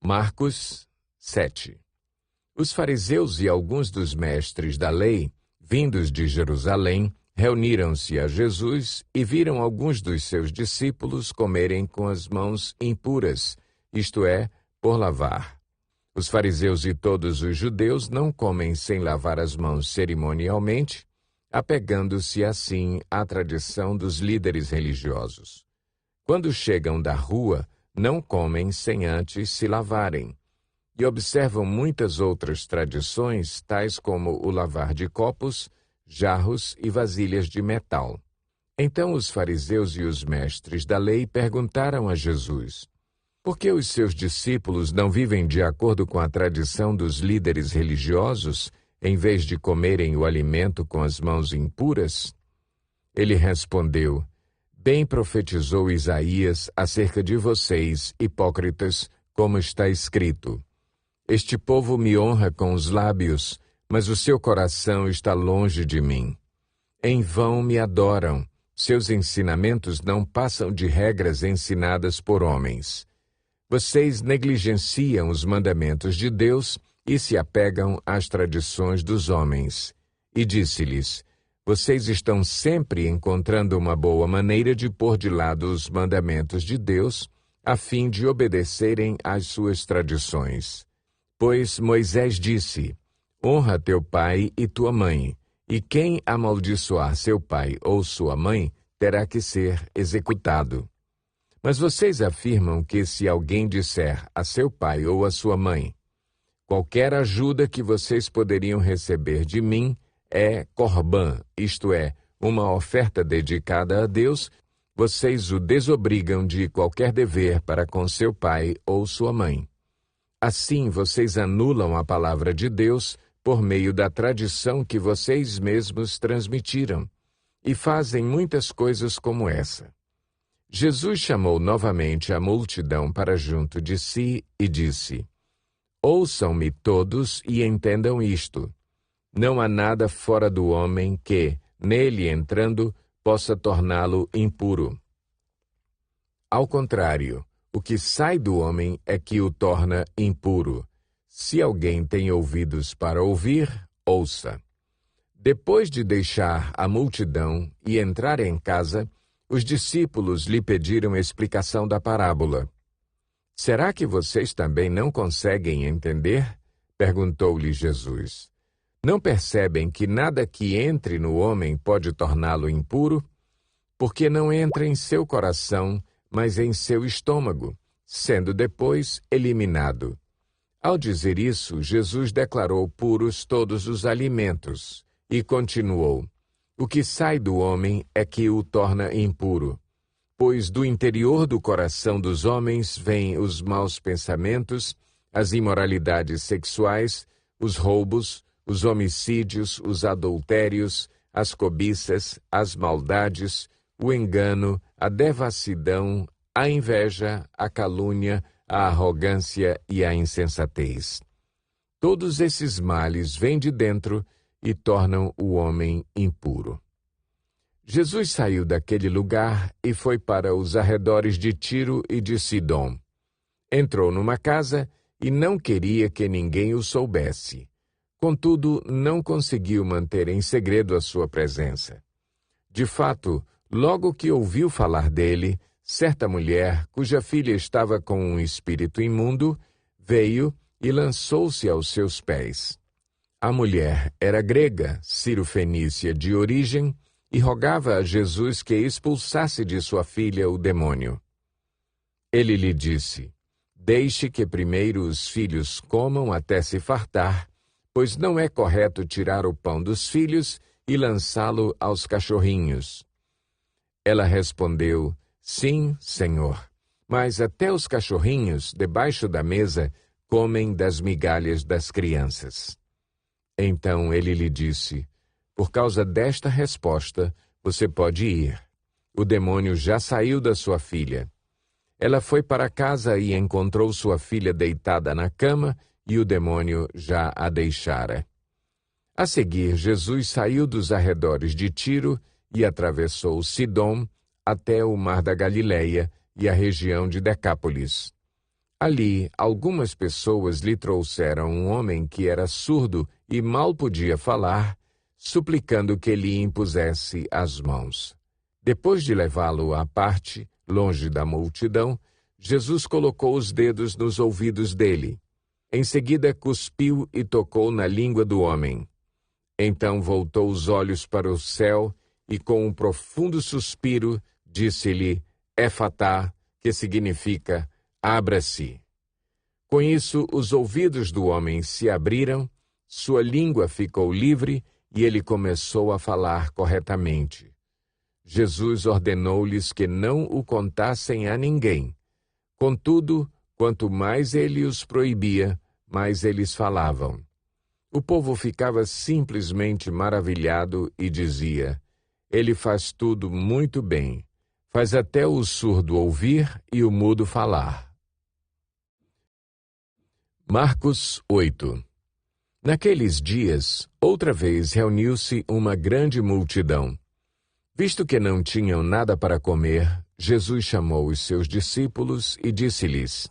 Marcos 7. Os fariseus e alguns dos mestres da lei, vindos de Jerusalém, reuniram-se a Jesus e viram alguns dos seus discípulos comerem com as mãos impuras, isto é, por lavar. Os fariseus e todos os judeus não comem sem lavar as mãos cerimonialmente, apegando-se assim à tradição dos líderes religiosos. Quando chegam da rua, não comem sem antes se lavarem, e observam muitas outras tradições, tais como o lavar de copos, jarros e vasilhas de metal. Então os fariseus e os mestres da lei perguntaram a Jesus: por que os seus discípulos não vivem de acordo com a tradição dos líderes religiosos, em vez de comerem o alimento com as mãos impuras? Ele respondeu: bem profetizou Isaías acerca de vocês, hipócritas, como está escrito: este povo me honra com os lábios, mas o seu coração está longe de mim. Em vão me adoram, seus ensinamentos não passam de regras ensinadas por homens. Vocês negligenciam os mandamentos de Deus e se apegam às tradições dos homens. E disse-lhes: vocês estão sempre encontrando uma boa maneira de pôr de lado os mandamentos de Deus, a fim de obedecerem às suas tradições. Pois Moisés disse: honra teu pai e tua mãe, e quem amaldiçoar seu pai ou sua mãe terá que ser executado. Mas vocês afirmam que se alguém disser a seu pai ou a sua mãe: qualquer ajuda que vocês poderiam receber de mim é corbã, isto é, uma oferta dedicada a Deus, vocês o desobrigam de qualquer dever para com seu pai ou sua mãe. Assim vocês anulam a palavra de Deus por meio da tradição que vocês mesmos transmitiram, e fazem muitas coisas como essa. Jesus chamou novamente a multidão para junto de si e disse: ouçam-me todos e entendam isto. Não há nada fora do homem que, nele entrando, possa torná-lo impuro. Ao contrário, o que sai do homem é que o torna impuro. Se alguém tem ouvidos para ouvir, ouça. Depois de deixar a multidão e entrar em casa, os discípulos lhe pediram explicação da parábola. Será que vocês também não conseguem entender? Perguntou-lhe Jesus. Não percebem que nada que entre no homem pode torná-lo impuro? Porque não entra em seu coração, mas em seu estômago, sendo depois eliminado. Ao dizer isso, Jesus declarou puros todos os alimentos e continuou: o que sai do homem é que o torna impuro, pois do interior do coração dos homens vêm os maus pensamentos, as imoralidades sexuais, os roubos, os homicídios, os adultérios, as cobiças, as maldades, o engano, a devassidão, a inveja, a calúnia, a arrogância e a insensatez. Todos esses males vêm de dentro e tornam o homem impuro. Jesus saiu daquele lugar e foi para os arredores de Tiro e de Sidom. Entrou numa casa e não queria que ninguém o soubesse. Contudo, não conseguiu manter em segredo a sua presença. De fato, logo que ouviu falar dele, certa mulher, cuja filha estava com um espírito imundo, veio e lançou-se aos seus pés. A mulher era grega, cirofenícia de origem, e rogava a Jesus que expulsasse de sua filha o demônio. Ele lhe disse: deixe que primeiro os filhos comam até se fartar, pois não é correto tirar o pão dos filhos e lançá-lo aos cachorrinhos. Ela respondeu: sim, Senhor, mas até os cachorrinhos, debaixo da mesa, comem das migalhas das crianças. Então ele lhe disse: por causa desta resposta, você pode ir. O demônio já saiu da sua filha. Ela foi para casa e encontrou sua filha deitada na cama e o demônio já a deixara. A seguir, Jesus saiu dos arredores de Tiro e atravessou Sidom até o mar da Galileia e a região de Decápolis. Ali, algumas pessoas lhe trouxeram um homem que era surdo e mal podia falar, suplicando que lhe impusesse as mãos. Depois de levá-lo à parte, longe da multidão, Jesus colocou os dedos nos ouvidos dele. Em seguida, cuspiu e tocou na língua do homem. Então voltou os olhos para o céu e, com um profundo suspiro, disse-lhe, Efatá, que significa, abra-se. Com isso, os ouvidos do homem se abriram, sua língua ficou livre e ele começou a falar corretamente. Jesus ordenou-lhes que não o contassem a ninguém. Contudo, quanto mais ele os proibia, mais eles falavam. O povo ficava simplesmente maravilhado e dizia, ele faz tudo muito bem, faz até o surdo ouvir e o mudo falar. Marcos 8. Naqueles dias, outra vez reuniu-se uma grande multidão. Visto que não tinham nada para comer, Jesus chamou os seus discípulos e disse-lhes,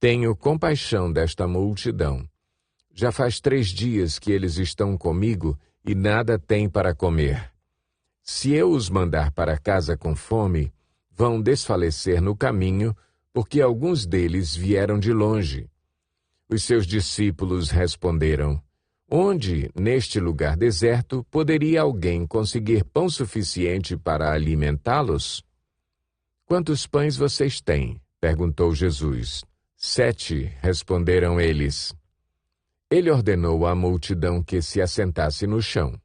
Tenho compaixão desta multidão. Já faz 3 dias que eles estão comigo e nada têm para comer. Se eu os mandar para casa com fome, vão desfalecer no caminho, porque alguns deles vieram de longe. Os seus discípulos responderam, Onde, neste lugar deserto, poderia alguém conseguir pão suficiente para alimentá-los? Quantos pães vocês têm? Perguntou Jesus. 7, responderam eles. Ele ordenou à multidão que se assentasse no chão.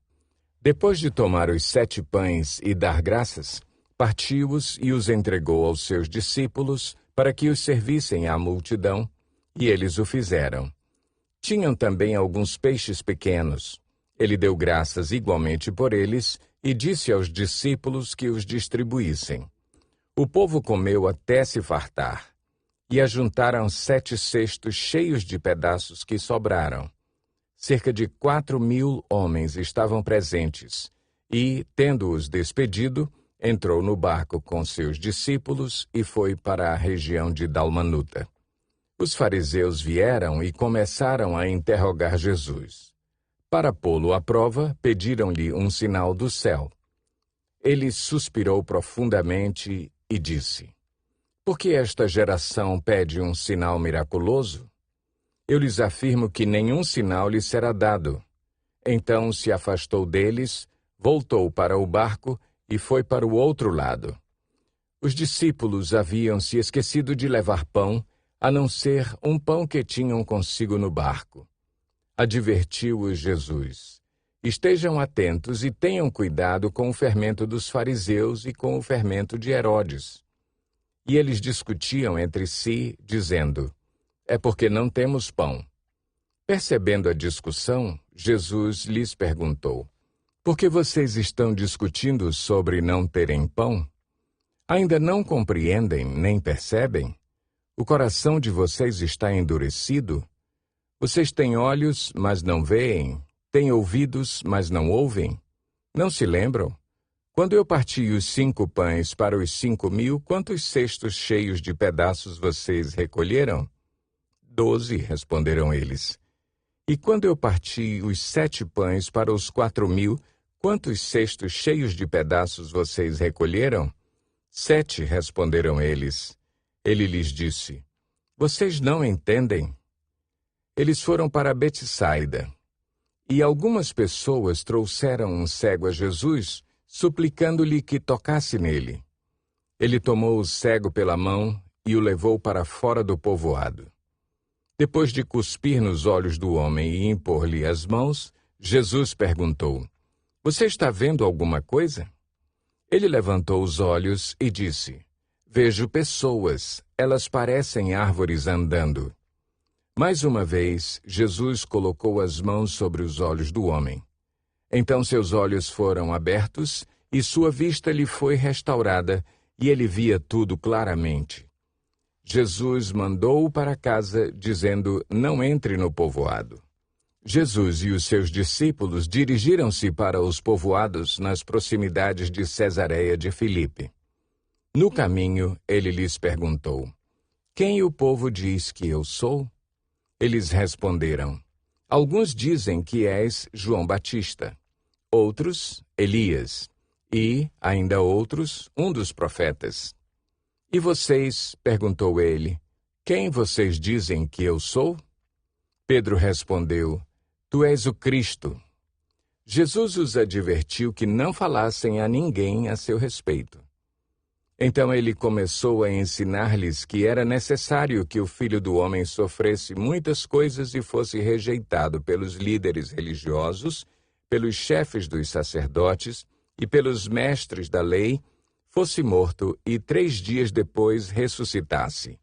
Depois de tomar os 7 pães e dar graças, partiu-os e os entregou aos seus discípulos para que os servissem à multidão, e eles o fizeram. Tinham também alguns peixes pequenos. Ele deu graças igualmente por eles e disse aos discípulos que os distribuíssem. O povo comeu até se fartar, e ajuntaram 7 cestos cheios de pedaços que sobraram. Cerca de 4.000 homens estavam presentes, e, tendo-os despedido, entrou no barco com seus discípulos e foi para a região de Dalmanuta. Os fariseus vieram e começaram a interrogar Jesus. Para pô-lo à prova, pediram-lhe um sinal do céu. Ele suspirou profundamente e disse, Por que esta geração pede um sinal miraculoso? Eu lhes afirmo que nenhum sinal lhes será dado. Então se afastou deles, voltou para o barco e foi para o outro lado. Os discípulos haviam se esquecido de levar pão, a não ser um pão que tinham consigo no barco. Advertiu-os Jesus. Estejam atentos e tenham cuidado com o fermento dos fariseus e com o fermento de Herodes. E eles discutiam entre si, dizendo, É porque não temos pão. Percebendo a discussão, Jesus lhes perguntou, Por que vocês estão discutindo sobre não terem pão? Ainda não compreendem nem percebem? O coração de vocês está endurecido? Vocês têm olhos, mas não veem, têm ouvidos, mas não ouvem? Não se lembram? Quando eu parti os 5 pães para os 5.000, quantos cestos cheios de pedaços vocês recolheram? 12, responderam eles. E quando eu parti os 7 pães para os 4.000, quantos cestos cheios de pedaços vocês recolheram? 7, responderam eles. Ele lhes disse, Vocês não entendem? Eles foram para Betsaida. E algumas pessoas trouxeram um cego a Jesus, suplicando-lhe que tocasse nele. Ele tomou o cego pela mão e o levou para fora do povoado. Depois de cuspir nos olhos do homem e impor-lhe as mãos, Jesus perguntou, Você está vendo alguma coisa? Ele levantou os olhos e disse, Vejo pessoas, elas parecem árvores andando. Mais uma vez, Jesus colocou as mãos sobre os olhos do homem. Então seus olhos foram abertos e sua vista lhe foi restaurada e ele via tudo claramente. Jesus mandou-o para casa, dizendo, Não entre no povoado. Jesus e os seus discípulos dirigiram-se para os povoados nas proximidades de Cesareia de Filipe. No caminho, ele lhes perguntou, quem o povo diz que eu sou? Eles responderam: alguns dizem que és João Batista, outros, Elias, e, ainda outros, um dos profetas. E vocês, perguntou ele, quem vocês dizem que eu sou? Pedro respondeu: tu és o Cristo. Jesus os advertiu que não falassem a ninguém a seu respeito. Então ele começou a ensinar-lhes que era necessário que o Filho do Homem sofresse muitas coisas e fosse rejeitado pelos líderes religiosos, pelos chefes dos sacerdotes e pelos mestres da lei, fosse morto e 3 dias depois ressuscitasse.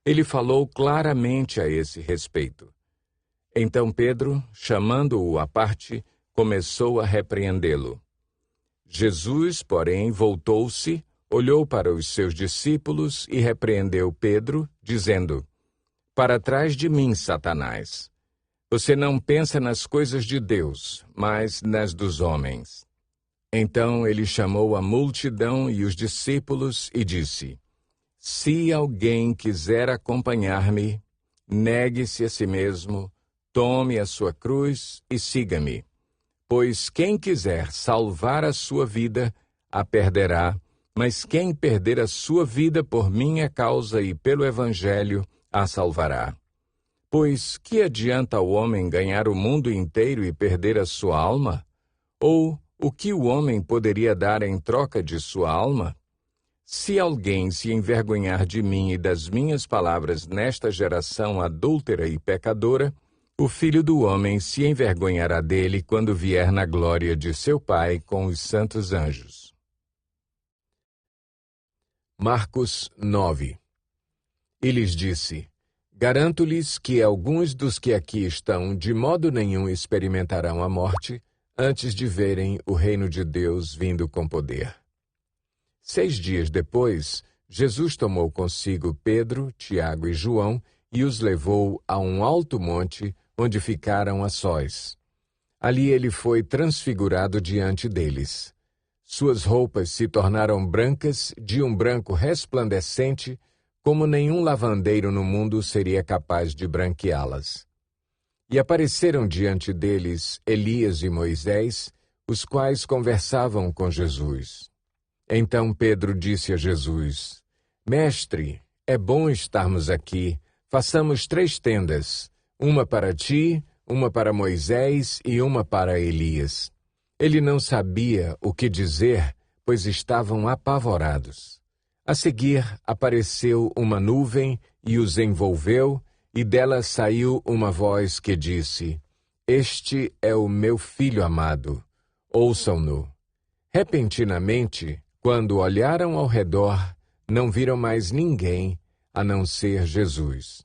Ele falou claramente a esse respeito. Então Pedro, chamando-o à parte, começou a repreendê-lo. Jesus, porém, voltou-se, olhou para os seus discípulos e repreendeu Pedro, dizendo: para trás de mim, Satanás. Você não pensa nas coisas de Deus, mas nas dos homens. Então ele chamou a multidão e os discípulos e disse: se alguém quiser acompanhar-me, negue-se a si mesmo, tome a sua cruz e siga-me. Pois quem quiser salvar a sua vida, a perderá, mas quem perder a sua vida por minha causa e pelo Evangelho, a salvará. Pois que adianta o homem ganhar o mundo inteiro e perder a sua alma? Ou o que o homem poderia dar em troca de sua alma? Se alguém se envergonhar de mim e das minhas palavras nesta geração adúltera e pecadora, o Filho do Homem se envergonhará dele quando vier na glória de seu Pai com os santos anjos. Marcos 9. E lhes disse: garanto-lhes que alguns dos que aqui estão de modo nenhum experimentarão a morte antes de verem o reino de Deus vindo com poder. 6 dias depois, Jesus tomou consigo Pedro, Tiago e João e os levou a um alto monte, onde ficaram a sós. Ali ele foi transfigurado diante deles. Suas roupas se tornaram brancas, de um branco resplandecente, como nenhum lavandeiro no mundo seria capaz de branqueá-las. E apareceram diante deles Elias e Moisés, os quais conversavam com Jesus. Então Pedro disse a Jesus: Mestre, é bom estarmos aqui. Façamos 3 tendas, uma para ti, uma para Moisés e uma para Elias. Ele não sabia o que dizer, pois estavam apavorados. A seguir, apareceu uma nuvem e os envolveu, e dela saiu uma voz que disse: Este é o meu filho amado, ouçam-no. Repentinamente, quando olharam ao redor, não viram mais ninguém, a não ser Jesus.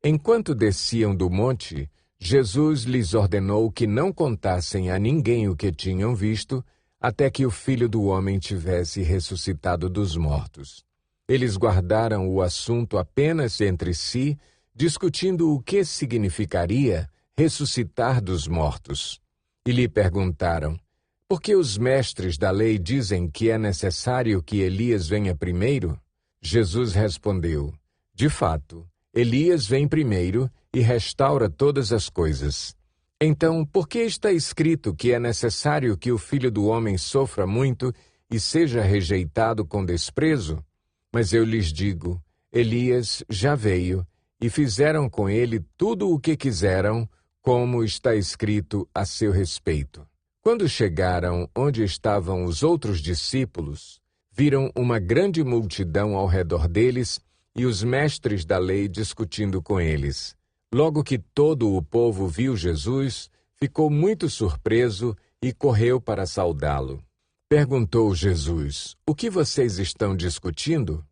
Enquanto desciam do monte, Jesus lhes ordenou que não contassem a ninguém o que tinham visto, até que o Filho do Homem tivesse ressuscitado dos mortos. Eles guardaram o assunto apenas entre si, discutindo o que significaria ressuscitar dos mortos. E lhe perguntaram: por que os mestres da lei dizem que é necessário que Elias venha primeiro? Jesus respondeu: de fato, Elias vem primeiro e restaura todas as coisas. Então, por que está escrito que é necessário que o Filho do Homem sofra muito e seja rejeitado com desprezo? Mas eu lhes digo, Elias já veio, e fizeram com ele tudo o que quiseram, como está escrito a seu respeito. Quando chegaram onde estavam os outros discípulos, viram uma grande multidão ao redor deles e os mestres da lei discutindo com eles. Logo que todo o povo viu Jesus, ficou muito surpreso e correu para saudá-lo. Perguntou Jesus: o que vocês estão discutindo?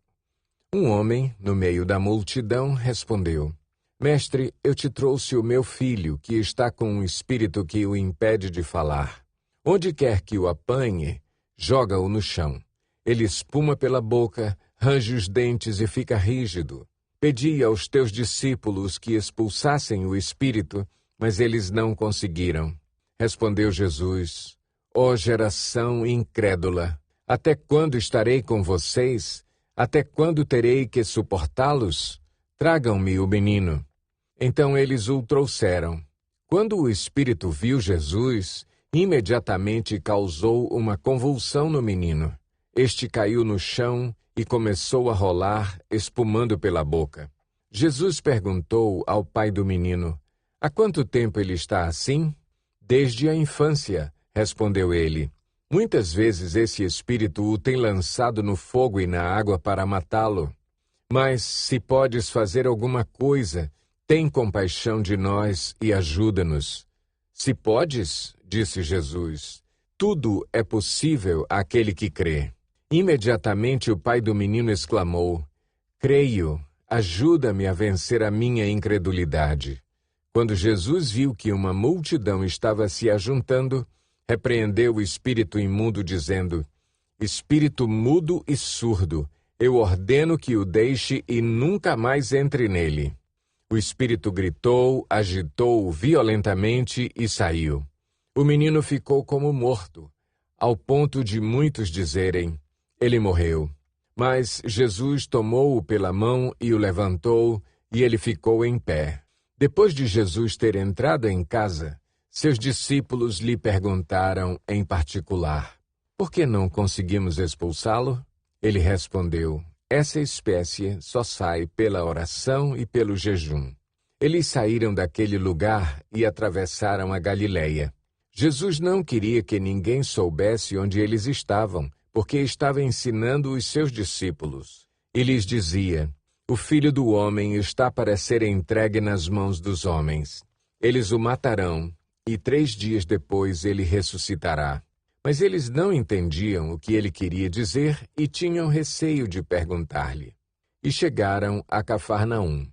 Um homem, no meio da multidão, respondeu: Mestre, eu te trouxe o meu filho, que está com um espírito que o impede de falar. Onde quer que o apanhe, joga-o no chão. Ele espuma pela boca, range os dentes e fica rígido. Pedi aos teus discípulos que expulsassem o espírito, mas eles não conseguiram. Respondeu Jesus: Ó geração incrédula, até quando estarei com vocês? Até quando terei que suportá-los? Tragam-me o menino. Então eles o trouxeram. Quando o espírito viu Jesus, imediatamente causou uma convulsão no menino. Este caiu no chão e começou a rolar, espumando pela boca. Jesus perguntou ao pai do menino: há quanto tempo ele está assim? Desde a infância, respondeu ele. Muitas vezes esse espírito o tem lançado no fogo e na água para matá-lo. Mas, se podes fazer alguma coisa, tem compaixão de nós e ajuda-nos. Se podes, disse Jesus, tudo é possível àquele que crê. Imediatamente o pai do menino exclamou: creio, ajuda-me a vencer a minha incredulidade. Quando Jesus viu que uma multidão estava se ajuntando, repreendeu o espírito imundo, dizendo: espírito mudo e surdo, eu ordeno que o deixe e nunca mais entre nele. O espírito gritou, agitou-o violentamente e saiu. O menino ficou como morto, ao ponto de muitos dizerem: ele morreu. Mas Jesus tomou-o pela mão e o levantou, e ele ficou em pé. Depois de Jesus ter entrado em casa, seus discípulos lhe perguntaram em particular: por que não conseguimos expulsá-lo? Ele respondeu: essa espécie só sai pela oração e pelo jejum. Eles saíram daquele lugar e atravessaram a Galileia. Jesus não queria que ninguém soubesse onde eles estavam, porque estava ensinando os seus discípulos. E lhes dizia: o Filho do Homem está para ser entregue nas mãos dos homens. Eles o matarão, e 3 dias depois ele ressuscitará. Mas eles não entendiam o que ele queria dizer e tinham receio de perguntar-lhe. E chegaram a Cafarnaum.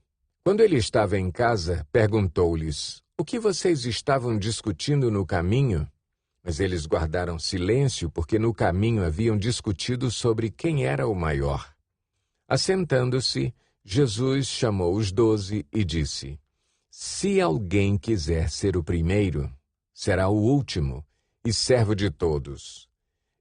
Quando ele estava em casa, perguntou-lhes: o que vocês estavam discutindo no caminho? Mas eles guardaram silêncio, porque no caminho haviam discutido sobre quem era o maior. Assentando-se, Jesus chamou os 12 e disse: se alguém quiser ser o primeiro, será o último e servo de todos.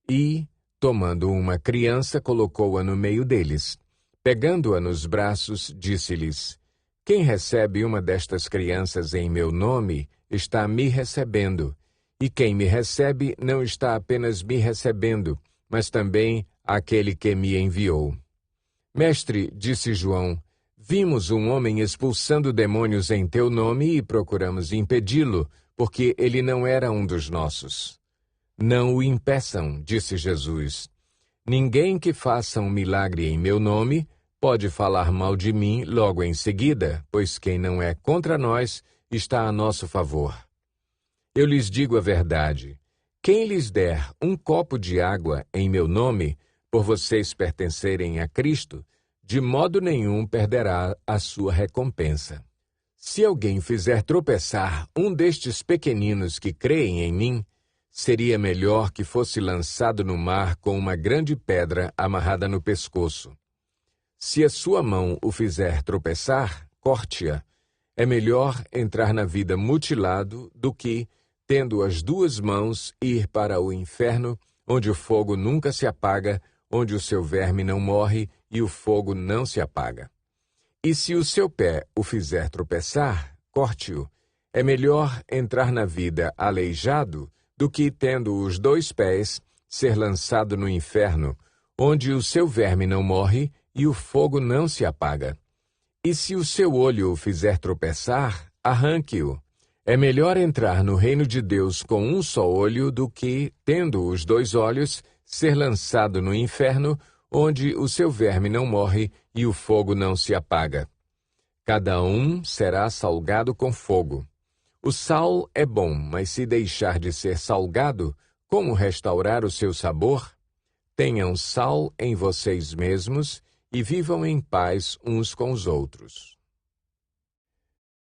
E, tomando uma criança, colocou-a no meio deles. Pegando-a nos braços, disse-lhes: quem recebe uma destas crianças em meu nome, está me recebendo. E quem me recebe não está apenas me recebendo, mas também aquele que me enviou. Mestre, disse João, vimos um homem expulsando demônios em teu nome e procuramos impedi-lo, porque ele não era um dos nossos. Não o impeçam, disse Jesus. Ninguém que faça um milagre em meu nome pode falar mal de mim logo em seguida, pois quem não é contra nós está a nosso favor. Eu lhes digo a verdade. Quem lhes der um copo de água em meu nome, por vocês pertencerem a Cristo, de modo nenhum perderá a sua recompensa. Se alguém fizer tropeçar um destes pequeninos que creem em mim, seria melhor que fosse lançado no mar com uma grande pedra amarrada no pescoço. Se a sua mão o fizer tropeçar, corte-a. É melhor entrar na vida mutilado do que, tendo as 2 mãos, ir para o inferno, onde o fogo nunca se apaga, onde o seu verme não morre e o fogo não se apaga. E se o seu pé o fizer tropeçar, corte-o. É melhor entrar na vida aleijado do que, tendo os 2 pés, ser lançado no inferno, onde o seu verme não morre e o fogo não se apaga. E se o seu olho o fizer tropeçar, arranque-o. É melhor entrar no reino de Deus com um só olho do que, tendo os 2 olhos, ser lançado no inferno, onde o seu verme não morre e o fogo não se apaga. Cada um será salgado com fogo. O sal é bom, mas se deixar de ser salgado, como restaurar o seu sabor? Tenham sal em vocês mesmos e vivam em paz uns com os outros.